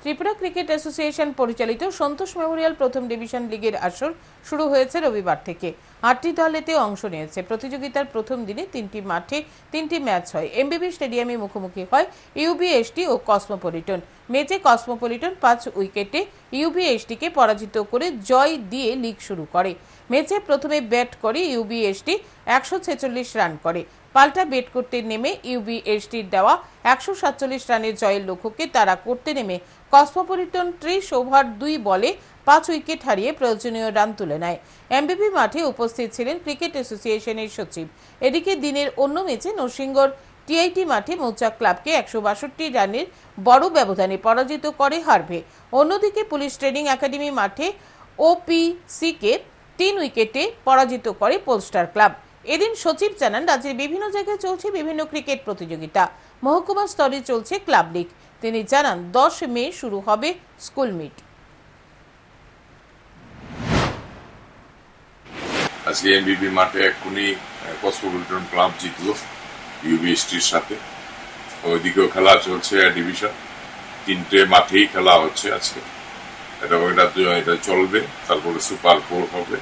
Tripura cricket association পরিচালিত সন্তোষ Memorial প্রথম division লিগের আসর শুরু হয়েছে রবিবার থেকে। 8টি দল এতে অংশ নিয়েছে। প্রতিযোগিতার প্রথম দিনে 3টি মাঠে 3টি ম্যাচ হয়। এমবিবি স্টেডিয়ামে মুখোমুখি হয় ইউবিএসটি ও কসমোপলিটন। ম্যাচে কসমোপলিটন 5 উইকেটে ইউবিএসটিকে পরাজিত করে জয় দিয়ে লিগ শুরু করে। ম্যাচে প্রথমে ব্যাট করে ইউবিএসটি 146 রান করে। পাল্টা ব্যাট করতে নেমে ইউবিএসটির দেওয়া 147 রানের জয়ের লক্ষ্যকে তাড়া করতে নেমে কসমোপলিটন 30 ওভার 2 বলে 5 উইকেট হারিয়ে প্রয়োজনীয় রান তুলে নেয়। এমবিবি মাঠে উপস্থিত ছিলেন ক্রিকেট অ্যাসোসিয়েশনের সচিব। এদিকে দিনের অন্য ম্যাচে নরসিংগড় টিআইটি মাঠে মৌচাক ক্লাবকে 162 রানের বড় ব্যবধানে পরাজিত করে হারভে। অন্যদিকে পুলিশ ট্রেনিং একাডেমি মাঠে ওপিসিকে 3 উইকেটে পরাজিত করে পোলস্টার ক্লাব। এদিন সচিব জানান, রাজ্যের বিভিন্ন জায়গায় চলছে বিভিন্ন ক্রিকেট প্রতিযোগিতা। মহকুমা স্তরে চলছে ক্লাব লিগ। তিনি জানান 10 মে শুরু হবে স্কুল মিট। আজকে এমবিবি মাঠে এক্ষুনি কসমোপলিটন ক্লাব জিতলো ইউবিএসটির সাথে। ওইদিকেও খেলা চলছে ডিভিশন। 3টে মাঠেই খেলা হচ্ছে আজকে। এটা চলবে, তারপরে সুপার 4 হবে।